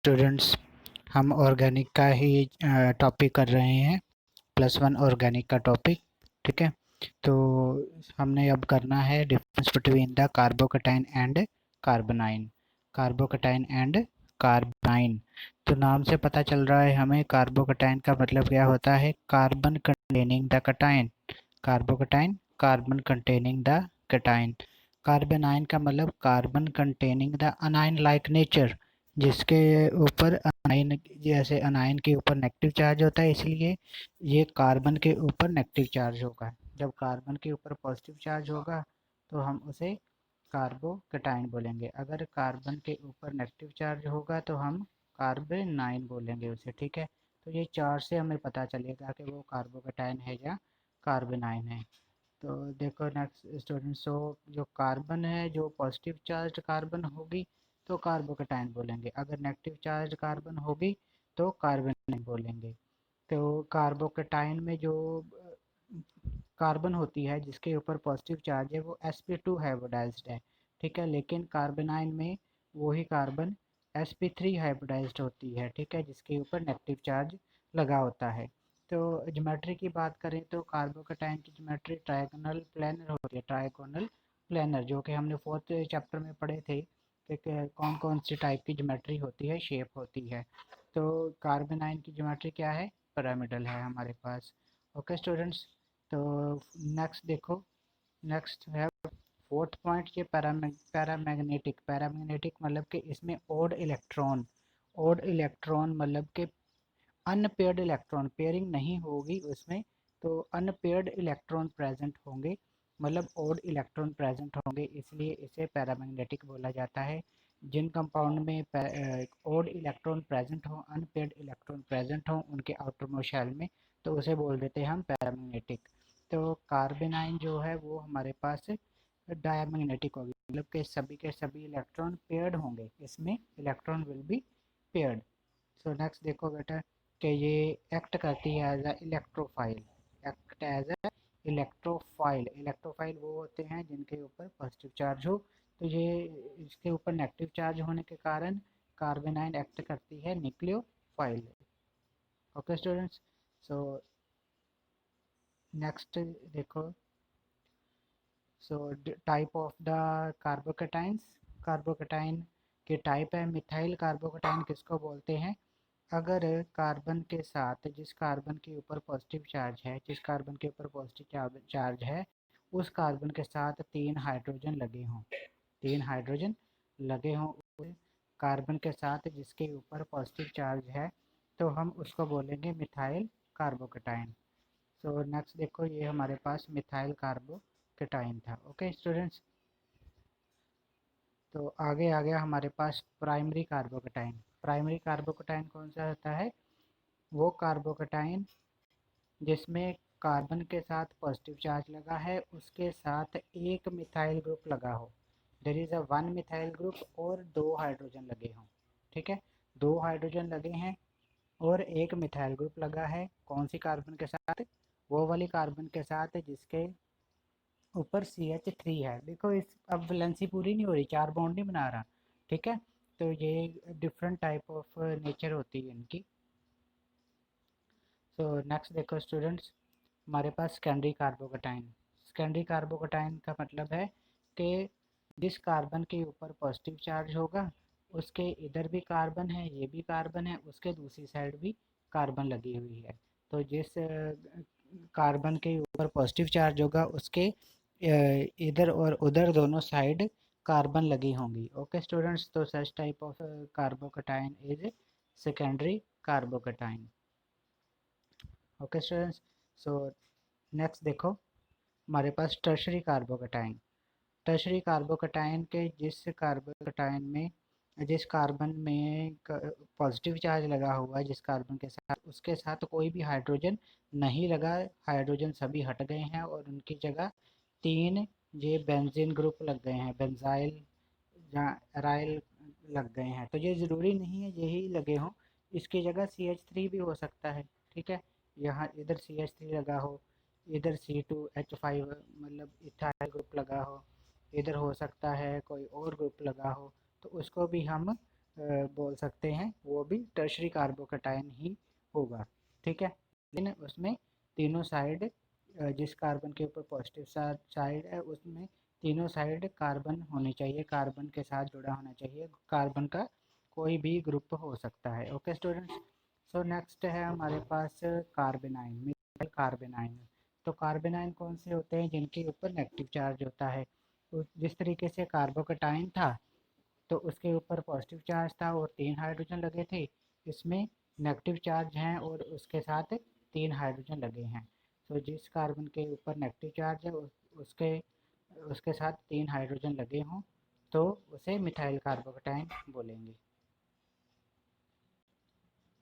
Students, हम organic का ही topic कर रहे हैं, +1 ऑर्गेनिक का टॉपिक। ठीक है, तो हमने अब करना है difference between the carbocation and carbanion. Carbocation and carbanion, तो नाम से पता चल रहा है हमें कार्बोकैटायन का मतलब क्या होता है, carbon containing the cation. Carbocation, carbon containing the cation. Carbanion का मतलब carbon containing the anion like nature, जिसके ऊपर अनाइन, जैसे अनाइन के ऊपर नेगेटिव चार्ज होता है, इसलिए ये कार्बन के ऊपर नेगेटिव चार्ज होगा। जब कार्बन के ऊपर पॉजिटिव चार्ज होगा तो हम उसे कार्बोकैटायन बोलेंगे। अगर कार्बन के ऊपर नेगेटिव चार्ज होगा तो हम कार्बोनाइन बोलेंगे उसे। ठीक है, तो ये चार से हमें पता चलेगा कि वो कार्बोकैटायन है या कार्बोनाइन है। तो देखो नेक्स्ट स्टूडेंट, सो जो कार्बन है, जो पॉजिटिव चार्ज कार्बन होगी तो कार्बोकैटायन बोलेंगे, अगर नेगेटिव चार्ज कार्बन होगी तो कार्बोनाइन बोलेंगे। तो कार्बोकैटायन में जो कार्बन होती है जिसके ऊपर पॉजिटिव चार्ज है वो sp2 हाइब्रिडाइज्ड है। ठीक है, लेकिन कार्बोनाइन में वही कार्बन sp3 हाइब्रिडाइज्ड होती है। ठीक है, जिसके ऊपर नेगेटिव चार्ज लगा होता है। तो ज्योमेट्री की बात करें तो कार्बोकैटायन की ज्योमेट्री ट्रायगोनल प्लेनर होती है। ट्रायगोनल प्लेनर, जो कि हमने 4th चैप्टर में पढ़े थे कि कौन कौन सी टाइप की ज्योमेट्री होती है, शेप होती है। तो कार्बोनाइन की ज्योमेट्री क्या है, पिरामिडल है हमारे पास। ओके स्टूडेंट्स, तो नेक्स्ट देखो, नेक्स्ट है 4th पॉइंट, ये पैरामैग्नेटिक। पैरामैग्नेटिक मतलब कि इसमें ओड इलेक्ट्रॉन, ओड इलेक्ट्रॉन मतलब कि अनपेयर्ड इलेक्ट्रॉन, पेयरिंग नहीं होगी उसमें, तो अनपेयर्ड इलेक्ट्रॉन प्रेजेंट होंगे, मतलब ओड इलेक्ट्रॉन प्रेजेंट होंगे, इसलिए इसे पैरामैग्नेटिक बोला जाता है। जिन कंपाउंड में ओड इलेक्ट्रॉन प्रेजेंट हो, अनपेयर्ड इलेक्ट्रॉन प्रेजेंट हो उनके आउटरमोस्ट शेल में, तो उसे बोल देते हैं हम पैरामैग्नेटिक। तो कार्बोनाइन जो है वो हमारे पास डायमैग्नेटिक होगी, मतलब कि सभी के सभी इलेक्ट्रॉन पेयर्ड होंगे, इसमें electron will be paired. So next देखो बेटा, कि ये एक्ट करती है as a electrophile. Act as a electrophile. Electrophile वो होते हैं जिनके ऊपर पॉजिटिव चार्ज हो, तो ये इसके ऊपर नेगेटिव चार्ज होने के कारण कार्बोनाइन एक्ट करती है nucleophile. Okay students, so next देखो, so type of the carbocations. Carbocation के टाइप है। मिथाइल कार्बोकैटाइन किसको बोलते हैं, अगर कार्बन के साथ, जिस कार्बन के ऊपर पॉजिटिव चार्ज है, जिस कार्बन के ऊपर पॉजिटिव चार्ज है, उस कार्बन के साथ 3 हाइड्रोजन लगे हों, 3 हाइड्रोजन लगे हों कार्बन के साथ जिसके ऊपर पॉजिटिव चार्ज है, तो हम उसको बोलेंगे मिथाइल कार्बोकैटाइन। सो नेक्स्ट देखो, ये हमारे पास मिथाइल कार्बोकैटाइन था। ओके स्टूडेंट्स, तो आगे आ गया हमारे पास प्राइमरी कार्बोकैटाइन। प्राइमरी कार्बोकैटाइन कौन सा होता है, वो कार्बोकैटाइन जिसमें कार्बन के साथ पॉजिटिव चार्ज लगा है, उसके साथ एक मिथाइल ग्रुप लगा हो, there is a 1 methyl group और 2 हाइड्रोजन लगे हों। ठीक है, 2 हाइड्रोजन लगे हैं और एक मिथाइल ग्रुप लगा है, कौन सी कार्बन के साथ, वो वाली कार्बन के साथ जिसके ऊपर CH3 है। देखो इस अब वैलेंसी पूरी नहीं हो रही, 4 बॉन्ड नहीं बना रहा। ठीक है, तो ये डिफरेंट टाइप ऑफ नेचर होती है इनकी। सो नेक्स्ट देखो स्टूडेंट्स, हमारे पास सेकेंडरी कार्बोकैटाइन। सेकेंडरी कार्बोकैटाइन का मतलब है कि जिस कार्बन के ऊपर पॉजिटिव चार्ज होगा, उसके इधर भी कार्बन है, ये भी कार्बन है, उसके दूसरी साइड भी कार्बन लगी हुई है। तो जिस कार्बन के ऊपर पॉजिटिव चार्ज होगा उसके इधर और उधर दोनों साइड कार्बन लगी होंगी। ओके स्टूडेंट्स, तो such type of carbocation is secondary carbocation. Okay students, so next देखो, हमारे पास टर्शरी कार्बोकैटाइन। टर्शरी कार्बोकैटाइन के जिस कार्बोकैटाइन में, जिस कार्बन में पॉजिटिव चार्ज लगा हुआ है, जिस कार्बन के साथ, उसके साथ कोई भी हाइड्रोजन नहीं लगा, हाइड्रोजन सभी हट गए हैं और उनकी जगह 3 ये बेंजीन ग्रुप लग गए हैं, बेंजाइल या एराइल लग गए हैं। तो ये ज़रूरी नहीं है यही लगे हों, इसकी जगह CH3 भी हो सकता है। ठीक है, यहाँ इधर CH3 लगा हो, इधर C2H5 मतलब इथाइल ग्रुप लगा हो, इधर हो सकता है कोई और ग्रुप लगा हो, तो उसको भी हम बोल सकते हैं वो भी टर्शरी कार्बोकैटायन ही होगा, ठीक है। लेकिन उसमें तीनों साइड, जिस कार्बन के ऊपर पॉजिटिव साइड है उसमें तीनों साइड कार्बन होनी चाहिए, कार्बन के साथ जुड़ा होना चाहिए, कार्बन का कोई भी ग्रुप हो सकता है। ओके स्टूडेंट्स, सो नेक्स्ट है हमारे पास कार्बेनाइन, मिथाइल कार्बेनाइन। तो कार्बेनाइन कौन से होते हैं? जिनके ऊपर नेगेटिव चार्ज होता है। तो जिस तरीके से कार्बोकैटायन था तो उसके ऊपर पॉजिटिव चार्ज था और 3 हाइड्रोजन लगे थे, इसमें नेगेटिव चार्ज हैं और उसके साथ 3 हाइड्रोजन लगे हैं। तो जिस कार्बन के ऊपर नेगेटिव चार्ज है उसके उसके साथ 3 हाइड्रोजन लगे हों तो उसे मिथाइल कार्बोकैटायन बोलेंगे।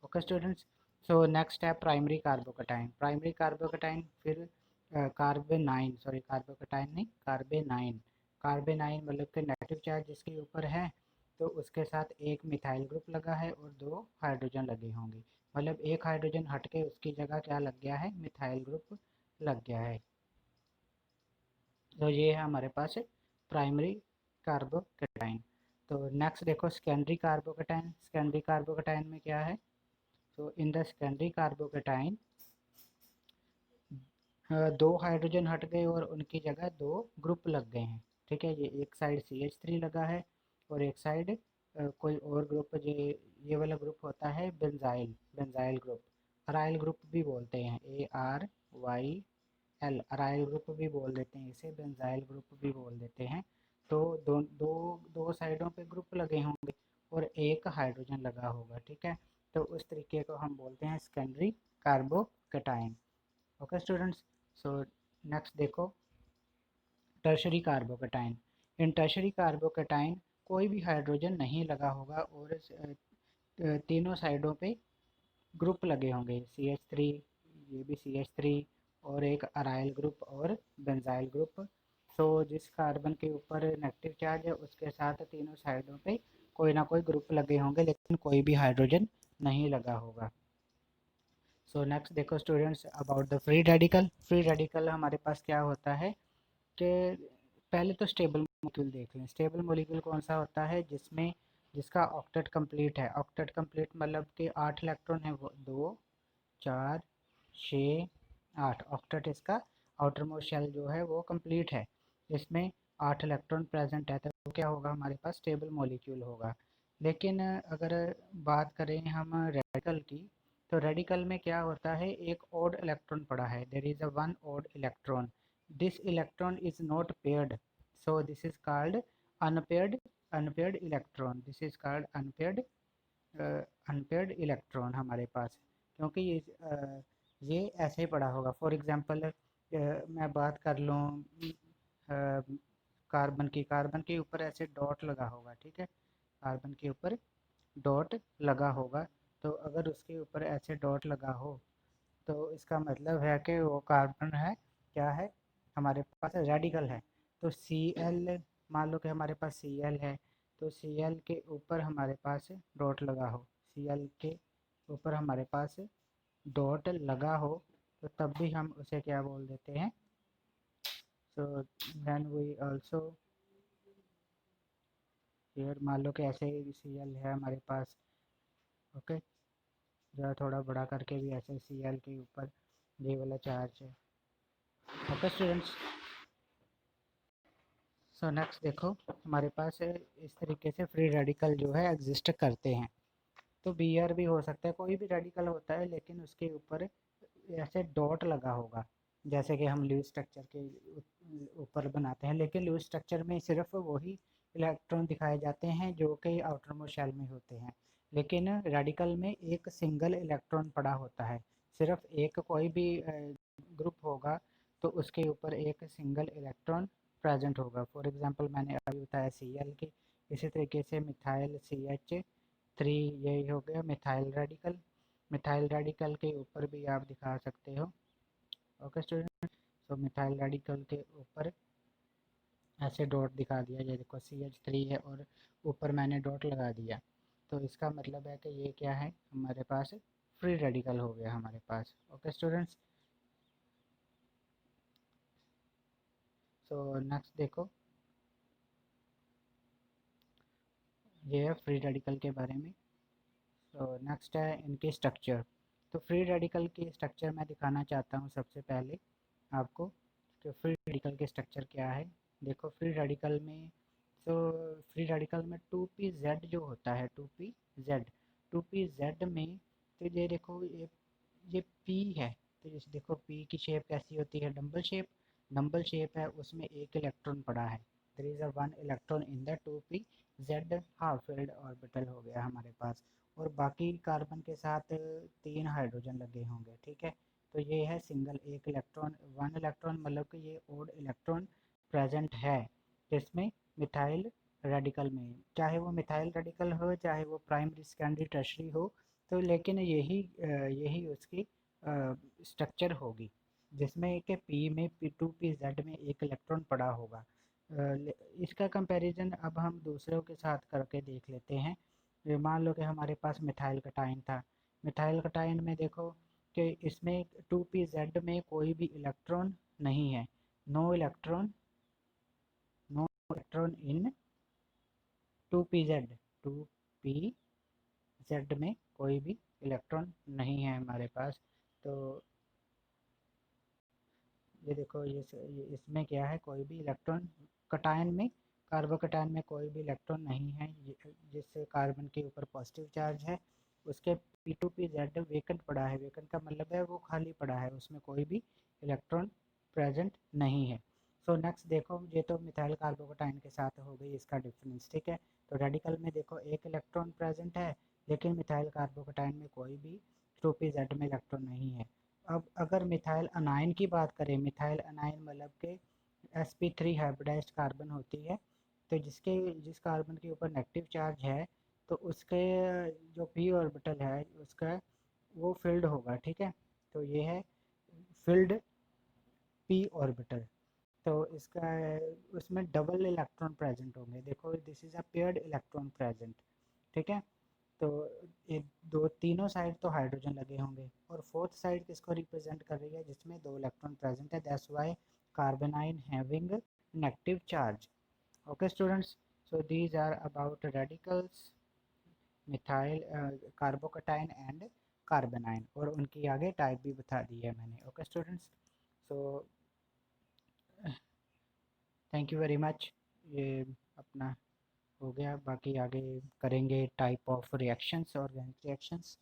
ओके स्टूडेंट्स, सो नेक्स्ट है प्राइमरी कार्बोकैटायन। प्राइमरी कार्बोकैटायन फिर कार्बेनाइन, सॉरी कार्बोकैटायन नहीं, कार्बेनाइन। कार्बेनाइन मतलब कि नेगेटिव चार्ज जिसके ऊपर है तो उसके साथ एक मिथाइल ग्रुप लगा है और 2 हाइड्रोजन लगे होंगे, मतलब एक हाइड्रोजन हट के उसकी जगह क्या लग गया है? मिथाइल ग्रुप लग गया है। तो ये है हमारे पास प्राइमरी कार्बोकैटायन। तो नेक्स्ट देखो सेकेंडरी कार्बोकैटायन। सेकेंडरी कार्बोकैटायन में क्या है? तो in the secondary carbocation 2 hydrogen हट गए और उनकी जगह 2 ग्रुप लग गए हैं, ठीक है। ये एक साइड CH3 लगा है और एक साइड कोई और ग्रुप, ये वाला ग्रुप होता है benzyl, benzyl group, aryl group भी बोलते हैं, ARYL, अराइल ग्रुप भी बोल देते हैं इसे, बेंजाइल ग्रुप भी बोल देते हैं। तो दो दो दो साइडों पे ग्रुप लगे होंगे और एक हाइड्रोजन लगा होगा, ठीक है। तो उस तरीके को हम बोलते हैं secondary carbocation. Okay students, so next देखो टर्शरी कार्बोकैटायन। इन टर्शरी कार्बोकैटायन कोई भी हाइड्रोजन नहीं लगा होगा और तीनों साइडों पे ग्रुप लगे होंगे, CH3, ये भी CH3 और एक अराइल ग्रुप और बेंजाइल ग्रुप। तो जिस कार्बन के ऊपर नेगेटिव चार्ज है उसके साथ तीनों साइडों पे कोई ना कोई ग्रुप लगे होंगे लेकिन कोई भी हाइड्रोजन नहीं लगा होगा। सो नेक्स्ट देखो students about the free radical. Free radical हमारे पास क्या होता है कि पहले तो स्टेबल मॉलिक्यूल देख लें। स्टेबल मॉलिक्यूल कौन सा होता है? जिसमें जिसका ऑक्टेट कंप्लीट है। ऑक्टेट कंप्लीट मतलब कि 8 इलेक्ट्रॉन है, वो 2 4 6 8, ऑक्टेट इसका आउटर मोस्ट शेल जो है वो कंप्लीट है, इसमें 8 इलेक्ट्रॉन प्रेजेंट है, तो वो क्या होगा? हमारे पास स्टेबल मॉलिक्यूल होगा। लेकिन अगर बात करें हम रेडिकल की, तो रेडिकल में क्या होता है? एक ओड इलेक्ट्रॉन पड़ा है, there is a one odd electron, this electron is not paired, so this is called unpaired, unpaired electron, this is called unpaired, unpaired electron हमारे पास। क्योंकि ये ऐसे ही पड़ा होगा। फॉर एग्जांपल मैं बात कर लूँ कार्बन की, कार्बन के ऊपर ऐसे डॉट लगा होगा, ठीक है, कार्बन के ऊपर डॉट लगा होगा। तो अगर उसके ऊपर ऐसे डॉट लगा हो तो इसका मतलब है कि वो कार्बन है, क्या है? हमारे पास रेडिकल है। तो Cl, मान लो कि हमारे पास Cl है, तो Cl के ऊपर हमारे पास डॉट लगा हो, Cl के ऊपर हमारे पास डॉट लगा हो तो तब भी हम उसे क्या बोल देते हैं? So then we also, here मान लो कि ऐसे ही Cl है हमारे पास, ओके, जरा थोड़ा बड़ा करके भी ऐसे Cl के ऊपर ये वाला चार्ज है। ओके स्टूडेंट्स, सो नेक्स्ट देखो हमारे पास इस तरीके से फ्री रेडिकल जो है एग्जिस्ट करते हैं। तो Br भी हो सकता है, कोई भी रेडिकल होता है लेकिन उसके ऊपर ऐसे डॉट लगा होगा, जैसे कि हम लुईस स्ट्रक्चर के ऊपर बनाते हैं, लेकिन लुईस स्ट्रक्चर में सिर्फ वही इलेक्ट्रॉन दिखाए जाते हैं जो कि आउटर मोस्ट शेल में होते हैं, लेकिन रेडिकल में एक सिंगल इलेक्ट्रॉन पड़ा होता है, सिर्फ एक कोई भी ग्रुप होगा तो उसके ऊपर एक सिंगल इलेक्ट्रॉन प्रेजेंट होगा। फॉर एग्जांपल मैंने अभी बताया Cl की, इसी तरीके से मिथाइल CH3, यही हो गया मिथाइल रेडिकल। मिथाइल रेडिकल के ऊपर भी आप दिखा सकते हो। ओके स्टूडेंट, तो मिथाइल रेडिकल के ऊपर ऐसे डॉट दिखा दिया, ये देखो CH3 है और ऊपर मैंने डॉट लगा दिया, तो इसका मतलब है कि ये क्या है? हमारे पास फ्री रेडिकल हो गया हमारे पास। ओके स्टूडेंट्स, सो नेक्स्ट देखो ये है फ्री रेडिकल के बारे में। तो नेक्स्ट है इनके स्ट्रक्चर। तो फ्री रेडिकल के स्ट्रक्चर मैं दिखाना चाहता हूँ सबसे पहले आपको। तो फ्री रेडिकल के स्ट्रक्चर क्या है, देखो फ्री रेडिकल में, तो फ्री रेडिकल में 2p-Z जो होता है, 2p-Z, 2p-Z में, तो ये देखो ये P है। तो जैसे देखो P की शेप कैसी होती है, डम्बल शेप, डम्बल शेप है, उसमें एक इलेक्ट्रॉन पड़ा है। There is a one electron in the 2p-Z half filled orbital हो गया हमारे पास। और बाकी कार्बन के साथ 3 हाइड्रोजन लगे होंगे, ठीक है। तो ये है सिंगल एक इलेक्ट्रॉन, वन इलेक्ट्रॉन, मतलब कि ये ओड इलेक्ट्रॉन प्रेजेंट है जिसमें मिथाइल रेडिकल में, चाहे वो मिथाइल रेडिकल हो चाहे वो प्राइमरी सेकेंडरी टर्शरी हो। तो लेकिन यही उसकी स्ट्रक्चर होगी, जिसमें कि पी में P2p-Z में एक इलेक्ट्रॉन पड़ा होगा। इसका कंपैरिजन अब हम दूसरों के साथ करके देख लेते हैं। मान लो कि हमारे पास मिथाइल कटाइन था। मिथाइल कटाइन में देखो कि इसमें 2p-Z में कोई भी इलेक्ट्रॉन नहीं है। No electron, no electron in 2p-Z, 2p-Z में कोई भी इलेक्ट्रॉन नहीं है हमारे पास। तो ये देखो ये इसमें क्या है, कोई भी इलेक्ट्रॉन कटायन में, कार्बोकटायन में कोई भी इलेक्ट्रॉन नहीं है, जिससे कार्बन के ऊपर पॉजिटिव चार्ज है। उसके P2p-Z वेकेंट पड़ा है, वेकेंट का मतलब है वो खाली पड़ा है, उसमें कोई भी इलेक्ट्रॉन प्रेजेंट नहीं है। सो नेक्स्ट देखो, ये तो मिथाइल कार्बोकटायन के साथ हो गई इसका डिफरेंस, ठीक है। तो रेडिकल में देखो एक इलेक्ट्रॉन प्रेजेंट है, लेकिन मिथाइल कार्बोकटायन में कोई भी 2p-Z में इलेक्ट्रॉन नहीं है। अब अगर मिथाइल अनायन की बात करें, मिथाइल अनायन मतलब के sp3 हाइब्रिडाइज्ड कार्बन होती है। तो जिस कार्बन के ऊपर नेगेटिव चार्ज है, तो उसके जो p ऑर्बिटल है उसका वो फिल्ड होगा, ठीक है। तो ये है फिल्ड p ऑर्बिटल। तो इसका उसमें डबल इलेक्ट्रॉन प्रेजेंट होंगे, देखो this is a paired electron present, ठीक है। तो ये दो तीनों साइड तो हाइड्रोजन लगे होंगे, और फोर्थ साइड किसको रिप्रेजेंट कर रही है, जिसमें दो इलेक्ट्रॉन प्रेजेंट है, that's why carbanion having negative charge. Okay students, so these are about radicals, methyl carbocation and carbanion, और उनकी आगे टाइप भी बता दी है मैंने। Okay students, so thank you very much. ये अपना हो गया, बाकी आगे करेंगे type of reactions, organic reactions,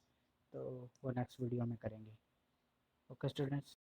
तो वो नेक्स्ट वीडियो में करेंगे। Okay students.